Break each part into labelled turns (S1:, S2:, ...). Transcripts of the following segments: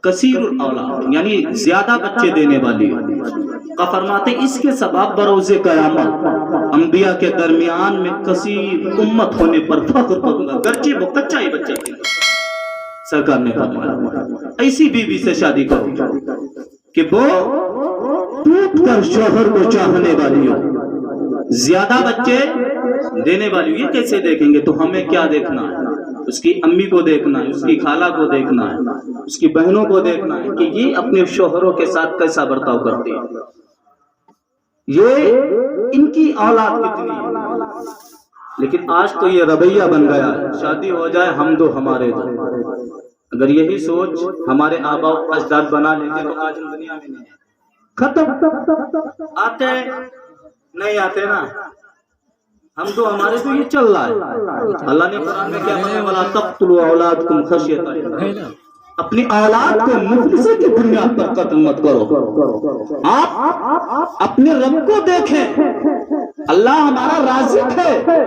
S1: کثیر الاولاد یعنی زیادہ بچے دینے والی کا فرماتے اس کے سبب بروز قیامت انبیاء کے درمیان میں کثیر امت ہونے پر فخر کروں گا، گرچہ وہ کچا ہی بچہ تھا۔ سرکار نے فرمایا ایسی بیوی سے شادی کرو کہ وہ ٹوٹ کر شوہر کو چاہنے والی ہو، زیادہ بچے دینے والی ہو۔ یہ کیسے دیکھیں گے؟ تو ہمیں کیا دیکھنا ہے؟ اس کی امی کو دیکھنا ہے، اس کی خالہ کو دیکھنا ہے، اس کی بہنوں کو دیکھنا ہے کہ یہ اپنے شوہروں کے ساتھ کیسا برتاؤ کرتی ہے، یہ ان کی اولاد کتنی ہے۔ لیکن آج تو یہ رویہ بن گیا ہے، شادی ہو جائے ہم دو ہمارے دو۔ اگر یہی سوچ ہمارے آباء و اجداد بنا لیں گے تو آج ہم دنیا میں نہیں ہیں۔ ختم، آتے نہیں آتے نا، ہم تو ہمارے تو یہ چل رہا ہے۔ اللہ نے قرآن میں کیا فرمایا؟ وَلَا تَقْتُلُوا أَوْلَادَكُمْ خَشْيَةَ إِمْلَاقٍ، اپنی اولاد کو مفلسی کی بنیاد پر قتل مت کرو۔ آپ اپنے رب کو دیکھیں، اللہ ہمارا رازق ہے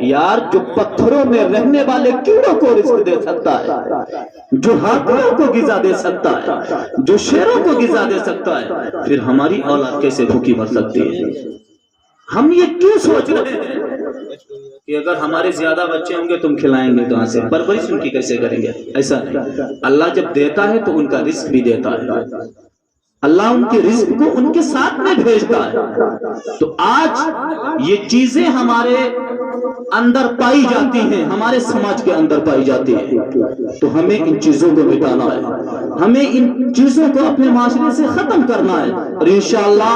S1: یار، جو پتھروں میں رہنے والے کیڑوں کو رزق دے سکتا ہے، جو ہاتھیوں کو غذا دے سکتا ہے، جو شیروں کو غذا دے سکتا ہے، پھر ہماری اولاد کیسے بھوکی مر سکتی ہے؟ ہم یہ کیوں سوچ رہے ہیں کہ اگر ہمارے زیادہ بچے ہوں گے تم کھلائیں گے کہاں سے، پرورش ان کی کیسے کریں گے؟ ایسا نہیں، اللہ جب دیتا ہے تو ان کا رزق بھی دیتا ہے، اللہ ان کے رزق کو ان کے ساتھ میں بھیجتا ہے۔ تو آج یہ چیزیں ہمارے اندر پائی جاتی ہیں، ہمارے سماج کے اندر پائی جاتی ہیں، تو ہمیں ان چیزوں کو مٹانا ہے، ہمیں ان چیزوں کو اپنے معاشرے سے ختم کرنا ہے، اور انشاءاللہ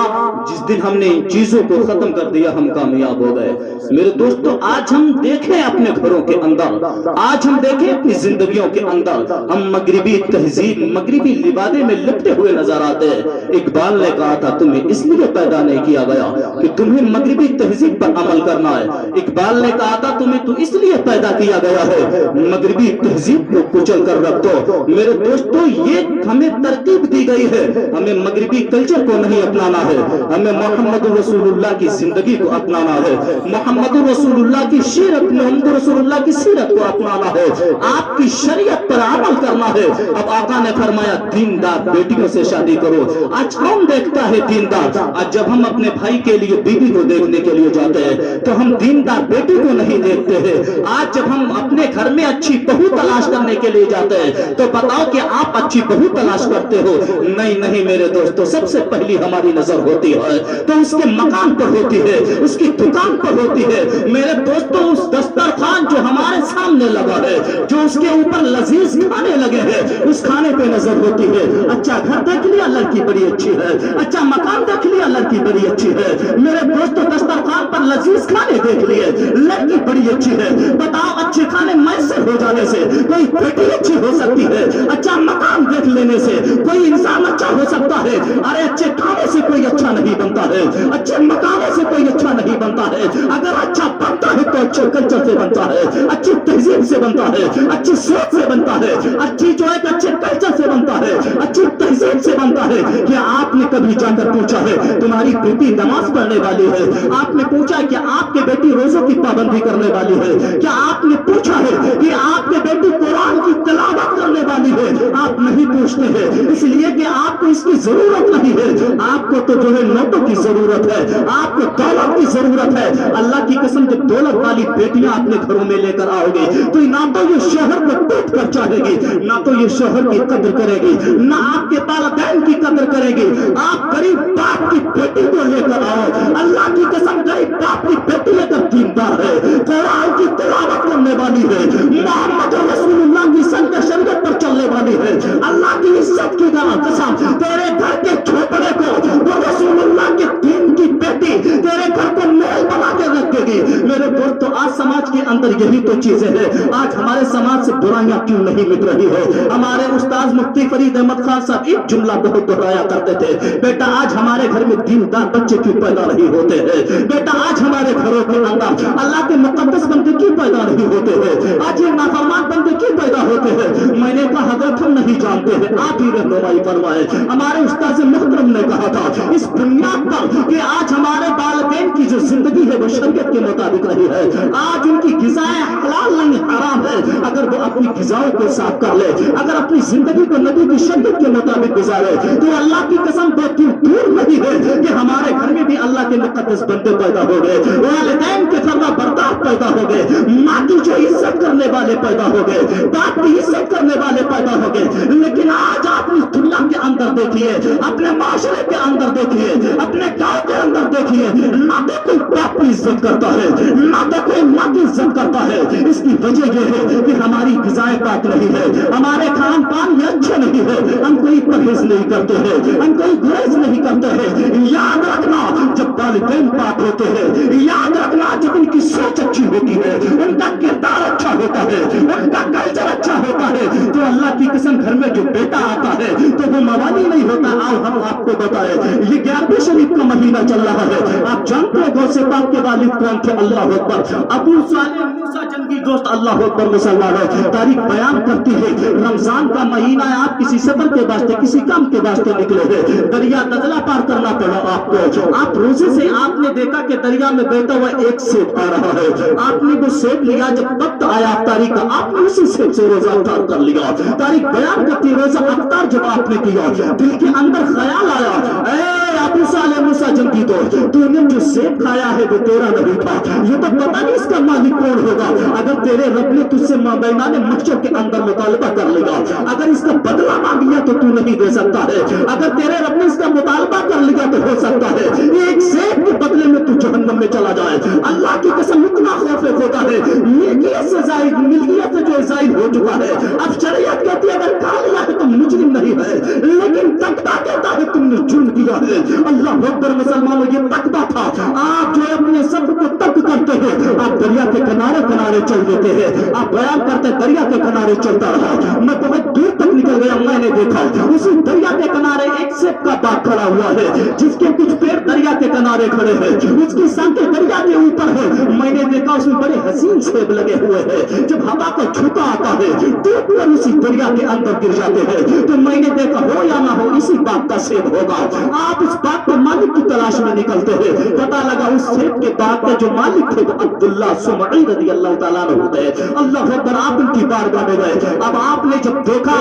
S1: جس دن ہم نے ان چیزوں کو ختم کر دیا ہم کامیاب ہو گئے۔ میرے دوستو آج ہم دیکھیں اپنے گھروں کے اندر، آج ہم دیکھیں اپنی زندگیوں کے اندر، ہم مغربی تہذیب، مغربی لبادے میں لپٹے ہوئے نظر آتے ہیں۔ اقبال نے کہا تھا تمہیں اس لیے پیدا نہیں کیا گیا کہ تمہیں مغربی تہذیب پر عمل کرنا ہے، اقبال نے کہا تھا تمہیں تو اس لیے پیدا کیا گیا ہے مغربی تہذیب کو کچل کر رکھ دو۔ میرے دوستو یہ ہمیں ترتیب دی گئی ہے، ہمیں مغربی کلچر کو نہیں اپنانا ہے، ہمیں محمد رسول اللہ کی زندگی کو اپنانا ہے، محمد رسول اللہ کی سیرت، محمد رسول اللہ کی سیرت کو اپنانا ہے، آپ کی شریعت پر عمل کرنا ہے۔ اب آقا نے فرمایا دیندار بیٹیوں سے شادی کرو۔ آج کون دیکھتا ہے دیندار؟ آج جب ہم اپنے بھائی کے لیے بیوی کو دیکھنے کے لیے جاتے ہیں تو ہم دیندار بیٹی کو نہیں دیکھتے ہیں۔ آج جب ہم اپنے گھر میں اچھی بہو تلاش کرنے کے لیے جاتے ہیں تو بتاؤ کہ آپ اچھی بہو تلاش کرتے ہو؟ نہیں نہیں میرے دوستو، سب سے پہلی ہماری نظر ہوتی ہے تو اس کے مکان پر ہوتی ہے، اس کی دکان پر ہوتی ہے۔ میرے دوستو اس دسترخوان جو ہمارے سامنے لگا ہے، جو اس کے اوپر لذیذ کھانے لگے ہیں، اس کھانے پہ نظر ہوتی ہے۔ اچھا گھر دیکھ لیا لڑکی بڑی اچھی ہے، اچھا مکان دیکھ لیا لڑکی بڑی اچھی ہے۔ میرے دوستو دسترخوان پر لذیذ کھانے دیکھ لیے، لڑکی بڑی اچھی ہے، بتاؤ اچھے کھانے میسر ہو جانے سے کوئی بیٹی اچھی ہو سکتی ہے؟ اچھا مکان دیکھ لینے سے کوئی انسان اچھا ہو سکتا ہے؟ ارے اچھے کھانے سے کوئی اچھا نہیں بنتا ہے، اچھے مکانے سے کوئی اچھا نہیں بنتا ہے۔ اگر اچھا بنتا ہے تو اچھے کلچر سے بنتا ہے، اچھی تہذیب سے بنتا ہے، اچھی سوچ سے بنتا ہے، اچھی جو ایک اچھے کلچر سے بنتا ہے، اچھی تہذیب سے بنتا ہے۔ کیا آپ نے کبھی جا کر پوچھا ہے تمہاری بیٹی نماز پڑھنے والی ہے؟ آپ نے پوچھا کہ آپ کے بیٹی روزوں کی پابندی کرنے والی ہے؟ کیا آپ نے پوچھا ہے کہ آپ کے بیٹی قرآن کی تلاوت کرنے والی ہے؟ آپ نہیں پوچھتے ہیں، اس لیے کہ آپ کو اس کی ضرورت نہیں ہے۔ آپ کو تو جو ہے نوٹوں کی ضرورت ہے، آپ کو دولت کی ضرورت ہے۔ اللہ کی قسم جب دولت والی بیٹیاں اپنے گھروں میں لے کر آؤ گے تو نہ تو یہ شوہر کو ٹوٹ کر چاہے گی، نہ تو یہ شوہر کی قدر کرے گی، نہ آپ کے والدین کی قدر کرے گی۔ آپ غریب باپ کی بیٹی کو لے کر آؤ، اللہ کی قسم غریب باپ کی بیٹی لے کر دیندار ہے، قرآن کی تلاوت کرنے والی ہے، محمد رسول اللہ کی سنت شریعت پر چلنے والی ہے۔ اللہ کی عزت کی قسم تیرے گھر کے چھوپڑے کو وہ رسول اللہ کے دین کی بیٹی تیرے گھر کو محل بنا کے رکھے گی۔ میرے دوستو آج سماج کے اندر یہی تو چیزیں ہیں۔ آج ہمارے سماج سے برائیاں کیوں نہیں مٹ رہی ہے؟ ہمارے استاذ مفتی فرید احمد خان صاحب ایک جملہ بہت دہرایا کرتے تھے، بیٹا آج ہمارے گھر میں دیندار بچے کیوں پیدا نہیں ہوتے ہیں؟ بیٹا آج ہمارے گھروں کے اندر اللہ کے مقدس بندے کیوں پیدا نہیں ہوتے ہیں؟ آج یہ نافرمان بندے کیوں پیدا ہوتے ہیں؟ میں نے کہا حضرت ہم نہیں جانتے ہیں، آپ ہی رہنمائی فرمائے۔ ہمارے استاذ محترم نے کہا تھا اس بنیاد پر کہ آج ہمارے والدین کی جو زندگی ہے وہ شریعت کے مطابق نہیں ہے، آج ان کی غذائیں حلال نہیں حرام ہے۔ اگر وہ اپنے
S2: अपनी ग़िज़ाओं को साफ कर ले, अगर अपनी जिंदगी को नबी की शरीयत के मुताबिक गुजारे, तो अल्लाह की कसम दूर नहीं है कि हमारे घर में भी अल्लाह के मुकद्दस बंदे पैदा हो गए, वालिदैन के फर्मा बरदार पैदा हो गए, माँ की जो इज्जत करने वाले पैदा हो गए, बाप की इज्जत करने वाले पैदा हो गए। लेकिन आज आप इस दुनिया के अंदर देखिए, अपने माशरे के अंदर देखिए, अपने गांव के अंदर देखिए, ना तो कोई बाप की इज्जत करता है, ना तो कोई माँ की इज्जत करता है। इसकी वजह यह है कि हमारी ग़िज़ाएं पाक नहीं है, हमारे खान पान ये अच्छे नहीं है, हम कोई परहेज नहीं करते हैं, हम कोई गुरेज नहीं करते हैं। याद रखना, जब वालिदैन पाक होते हैं, याद रखना जब उनकी सोच अच्छी होती है, उनका किरदार अच्छा होता है, उनका कल्चर अच्छा होता है, तो अल्लाह की कसम घर में जो बेटा आता है तो वो मवाली नहीं होता। आओ हम आपको बताए, ये 11वें शरीफ का महीना चल रहा है, आप जानते हो गौसे पाक के वालिद कौन थे? अल्लाह अकबर, अबू सालेह मूसा जंगी दोस्त, अल्लाह अकबर मुसलमान है। तारीख बयान करती है, रमजान का महीना है, आप किसी सफर के वास्ते, किसी काम के वास्ते निकले हैं, दरिया दजला पार करना पड़ा आपको, आप रोजे से आपने देखा कि दरिया में बैठा हुआ एक सेब आ रहा है, आपने वो सेब लिया, जब वक्त आया तारीख का, आपने उसी सेब से रोजा अफ्तार कर लिया। तारीख बयान करती है, रोजा अफ्तार जब आपने किया, दिल के अंदर ख्याल आया, अबू सालेह मूसा जंगी दोस्त, तूने जो सेब खाया है वो तेरा नहीं था, ये तो पता नहीं इसका मालिक कौन होगा। अगर तेरे रब ने तुझसे मैदान महशर के अंदर मुतालबा कर लिया, अगर इसका बदला मांग लिया तो तू नहीं दे सकता है, अगर तेरे रब ने इसका मुतालबा कर लिया तो हो सकता है एक सेब के बदले में तू जहन्नम में चला जाए। अल्लाह की कसम, इतना खौफ होता है, मिल्कियत से जायद, मिल्कियत से जो जायद हो चुका है। अब शरीयत कहती है अगर खा लिया है तो मुजरिम नहीं है, लेकिन तकवा कहता है तुमने जुर्म किया है। अल्लाह अकबर मुसलमानों, ये तकवा था। आप जो अपने सब को तक करते हैं, आप दरिया के किनारे किनारे चल देते हैं, आप बयान करते दरिया के किनारे चलता रहा, मैं बहुत दूर तक निकल गया, मैंने देखा उसी दरिया के किनारे एक सेब का बाग खड़ा हुआ है, जिसके कुछ पेड़ दरिया के किनारे खड़े हैं, उसकी शाखें दरिया के ऊपर है। मैंने देखा उसमें बड़े हसीन सेब लगे हुए हैं, जब हवा का झोंका आता है टूट कर उसी दरिया के अंदर गिर जाते हैं। तो मैंने देखा हो या ना हो इसी बाग का सेब होगा। आप उस बाग के मालिक की तलाश में निकलते हैं, पता लगा उस सेब के बाग के जो मालिक थे वो अब्दुल्ला सुमई रज़ी अल्लाह तआला अन्हु थे। अल्लाह अकबर, आप उनकी बारगाह में गए। अब आपने जब देखा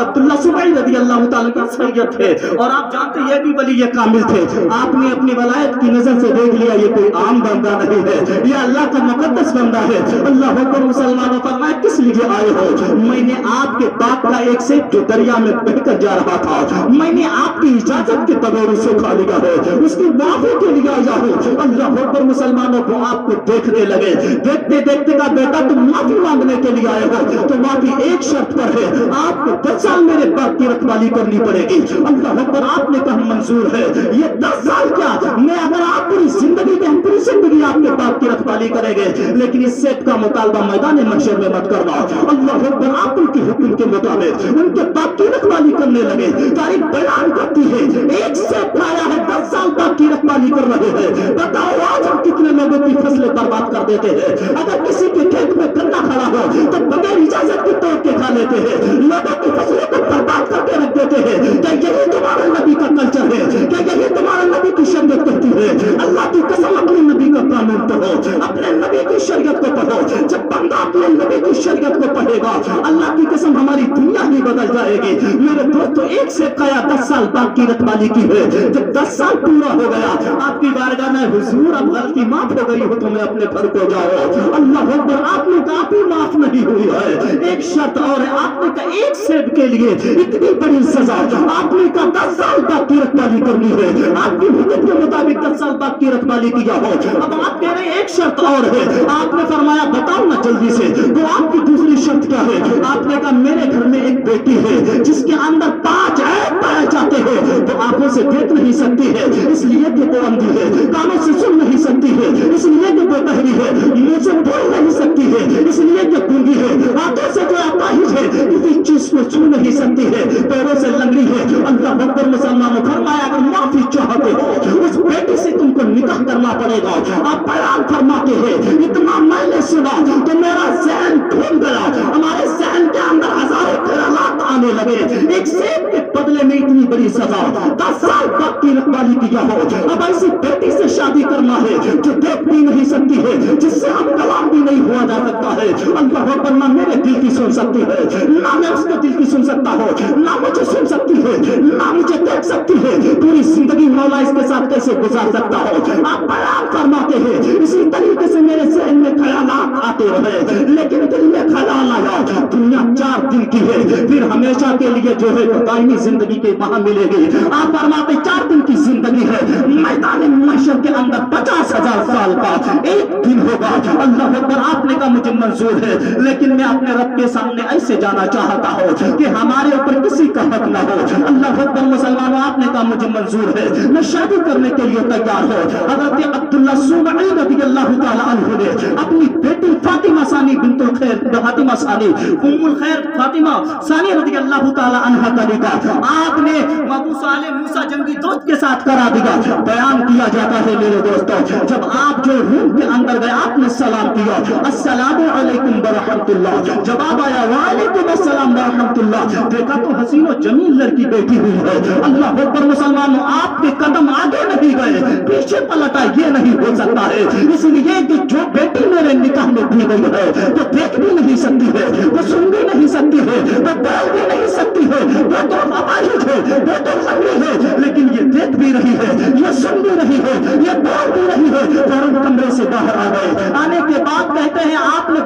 S2: अब्दुल्ला सुमई रज़ी अल्लाह तआला की सैयद थे, और आप जानते ये भी वली कामिल थे, आपने अपनी वलायत की नजर से देख लिया ये कोई आम बंदा नहीं है, ये अल्लाह का मुकद्दस बंदा है। अल्लाह अकबर, मुसलमानों फरमाया किस लिए आए हो? मैंने आपके बाप का एक सेब जो दरिया में बहकर जा रहा था, मैंने आपकी इजाजत के बगैर उसे खा लिया है, उसकी माफी के लिए आया हूँ। अल्लाह अकबर, मुसलमानों को आपको देखने लगे, देखते देखते का बेटा तुम माफी मांगने के लिए आए हो, तो माफी एक शर्त पर है, आपको 10 साल मेरे बाप की रखवाली करनी पड़ेगी। अल्लाह अकबर, आपने कहा मंजूर है। ये 10 साल क्या, मैं अगर आप पूरी जिंदगी में, पूरी जिंदगी आपके बाप की रखवाली करेंगे, लेकिन इस सेब का मुतालबा मैदान महशर में मत करना। अल्लाह अकबर, आप उनके हुक्म के मुताबिक उनके बाप की रखवाली करने लगे। तारीख बयान करती है, एक सेब खाया है, 10 साल बाप की रखवाली कर रहे हैं। बताओ आज हम कितने लोगों की फसलें बर्बाद कर देते हैं। अगर किसी के खेत में गन्ना खड़ा हो तो बगैर इजाजत के तोड़ के खा लेते हैं, लोगों की फसलों को बर्बाद करके रख देते हैं। क्या यही तुम्हारे नबी का कल्चर है? क्या यही तुम्हारे नबी की शरीयत कहती है? अल्लाह की कसम, अपने नबी का कानून पढ़ो, अपने नबी की शरीयत को पढ़ो। जब बंदा अपने नबी की शरीयत को पढ़ेगा, अल्लाह की कसम हमारी दुनिया ही बदल जाएगी। मेरे दोस्तों, एक से खाया 10 साल बाप की रखवाली की है। जब 10 साल पूरा हो गया, आपकी बारगाह में हुजूर अब गलती माफ हो गई हो तो मैं अपने घर को जाओ। अल्लाह अकबर, आपने कहा भी माफ नहीं हुई है, एक शर्त और है। आपने कहा एक सेब के लिए इतनी बड़ी सजा, आपने कहा 10 साल बाप की रखवाली करनी है, आपकी हुक्म के मुताबिक 10 साल बाप की रखवाली किया हो। अब आप कह रहे हैं एक शर्त और है, आपने फरमाया बताओ ना जल्दी से, तो आपकी दूसरी शर्त क्या है? आपने कहा मेरे घर में एक बेटी है जिसके अंदर 5 ऐब पाए जाते हैं, तो आंखों से देख नहीं सकती है इसलिए कि वो अंधी है, कानों से सुन नहीं सकती है इसलिए कि वो बहरी है, मुंह से बोल नहीं सकती है इसलिए कि गूंगी है, हाथों से जो अपाहिज है किसी चीज को छू नहीं सकती है, पैरों से लंगड़ी है। अल्लाह अकबर, मुसलमानों फरमाया अगर माफी चाहते हो उस बेटी से तुमको निकाह करना पड़ेगा। आप बयान फरमाते हैं, इतना मैंने सुना तो मेरा ज़हन घूम गया, हमारे ज़हन के अंदर हजारों ख्यालात आने लगे। एक सेब के बदले में इतनी बड़ी सजा, 10 साल बाप की रखवाली किया हो। अब ऐसी बेटी से शादी करना है जो देख भी नहीं सकती है, जिससे हम कलाम भी नहीं हुआ जा सकता है। अल्लाह अकबर, ना मेरे दिल की सुन सकती है, ना मैं उसके दिल की सुन सकता हूँ, ना मुझे सुन सकती है, ना मुझे देख सकती है। पूरी जिंदगी मौला इसके साथ कैसे गुजार सकता हो? आप बयान फरमाते हैं, इसी तरीके से मेरे ज़हन में ख्यालात आते रहे, लेकिन दिल में ख्याल आया दुनिया 4 दिन की है, फिर हमेशा के लिए जो है दायमी जिंदगी के वहां मिलेगी। आप फरमाते 4 दिन की जिंदगी है, मैदान महशर के अंदर 50,000 साल का एक दिन होगा। अल्लाह अकबर, आपने कहा मुझे मंजूर है, लेकिन मैं अपने रब के सामने ऐसे जाना चाहता हूँ कि हमारे ऊपर किसी का हक न हो। अल्लाह अकबर, मुसलमानों आपने कहा मुझे मंजूर है, मैं शादी करने के लिए तैयार हूँ। हज़रत अब्दुल्लाह सुमई रज़ियल्लाहु ताला अन्हु ने अपनी बेटी फातिमा सानी बिन्तुल खैर, फातिमा सानी उम्मुल खैर फातिमा सानी रज़ियल्लाहु ताला अन्हा का निकाह आपने अबू सालेह मूसा जंगी दोस्त के साथ करा दिया। बयान किया जाता है मेरे दोस्तों, जब आप जो रूम के अंदर गए आपने सलाम किया, अस्सलामु अलैकुम व रहमतुल्लाह, जवाब आया वालेकुम अस्सलाम व रहमतुल्लाह। देखा तो हसीन और जमील लड़की बैठी हुई है। अल्लाह अकबर, मुसलमानों आपके कदम आगे नहीं गए, पीछे पलटा, ये नहीं हो सकता है। इसलिए कि जो बेटी मेरे निकाह में दी गई है वो देख भी नहीं सकती है, वो सुन भी नहीं सकती है, वो बोल भी नहीं सकती है, वो तो अपाहिज है, वो तो लंगड़ी है, लेकिन ये देख भी रही है, ये सुन भी रही है, ये बोल भी रही है। फौरन कमरे से बाहर आ गए। आने के बाद कहते हैं आपने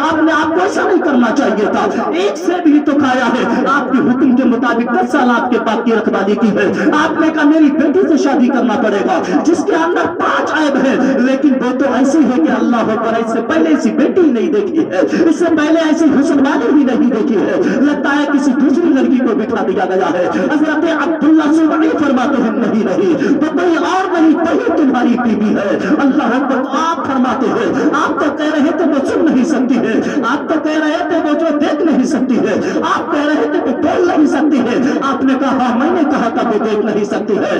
S2: आपने आपको ऐसा नहीं करना चाहिए था, एक से भी तो खाया है, आपके हुक्म के मुताबिक 10 साल आपके पास की रखवाली की है। आपने कहा मेरी बेटी से शादी करना पड़ेगा जिसके अंदर 5 ऐब है, लेकिन वो तो ऐसी है कि अल्लाह अकबर, इससे पहले ऐसी बेटी नहीं देखी है, इससे पहले ऐसी हुस्न वाली भी नहीं देखी है, लगता है किसी दूसरी लड़की को बिठा दिया गया है। हज़रत अब्दुल्लाह सुमई फरमाते हैं नहीं नहीं, तो कोई और नहीं, वही तुम्हारी बीवी है। अल्लाह अकबर, आप फरमाते हैं आप तो कह रहे थे वो सुन नहीं सकती है, आप तो कह रहे थे वो जो देख नहीं सकती है, आप कह रहे थे वो बोल नहीं सकती है। आपने कहा हाँ मैंने कहा था वो देख नहीं सकती है,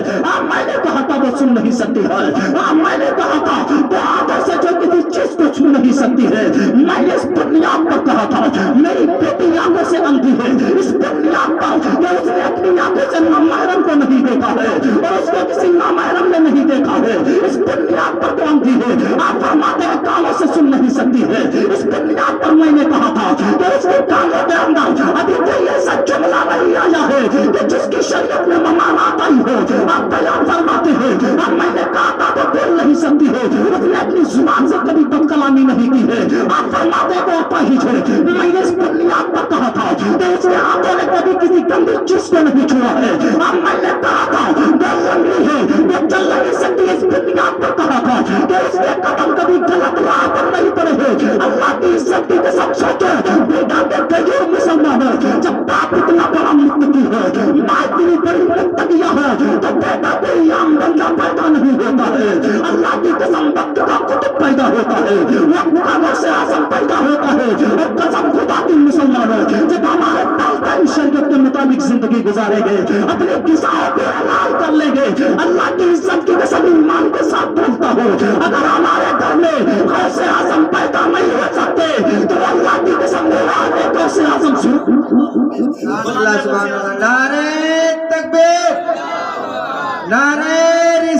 S2: मैंने कहा था वो सुन नहीं सकती है, मैंने कहा था वो आंखों से जो किसी चीज को छू नहीं सकती है। मैंने इस बुनियाद पर कहा था मेरी बेटी आंखों से अंधी है, इस बुनियाद पर कि उसने अपनी आंखों से नामहरम को नहीं देखा है और उसको किसी नामहरम ने नहीं देखा है, इस बुनियाद पर तो अंधी है। आप फरमाते हैं कानों से सुन नहीं सकती है, इस बुनियाद पर मैंने कहा था कि उसके कानों के अंदर अभी कोई ऐसा जुमला नहीं आया है कि जिसकी शरीयत में ममानात आई हो। आप बयान फरमाते हैं और मैंने कहा था तो बोल नहीं सकती है, उसने अपनी जुबान से कभी बदकलामी नहीं की है। आप फरमाते हैं वो अपाहिज है। मैंने इस बुनियाद पर कहा था कि उसके हाथों ने कभी किसी गंदी चीज को नहीं छुआ है। अब मैंने कहा था वो लंगड़ी है, वो चल नहीं सकती, इस बुनियाद पर कहा था कि उसके कदम कभी गलत राह पर नहीं पड़े हैं। अल्लाह की इज्जत की कसम सोचो बेटा देखते जो मुसलमान है, जब बाप इतना बड़ा मुत्तकी है, माँ इतनी बड़ी मुत्तकिया है, तो बेटा कोई आम बंदा पैदा नहीं होता है। अल्लाह की कसम वक्त का कुतुब पैदा होता है, वक्त का गौसे आज़म पैदा होता है। और कसम खुदा की मुसलमानों, जब हमारे पालताई शरीयत के मुताबिक जिंदगी गुजारेंगे, अपने गिज़ाओं को हलाल कर लेंगे, अल्लाह की इज्जत की कसम ईमान के साथ बोलता हूँ, अगर हमारे घर में गौसे आज़म पैदा नहीं हो सकते तो अल्लाह की कसम गौसे आज़म
S3: अल्लाह सुभान अल्लाह रे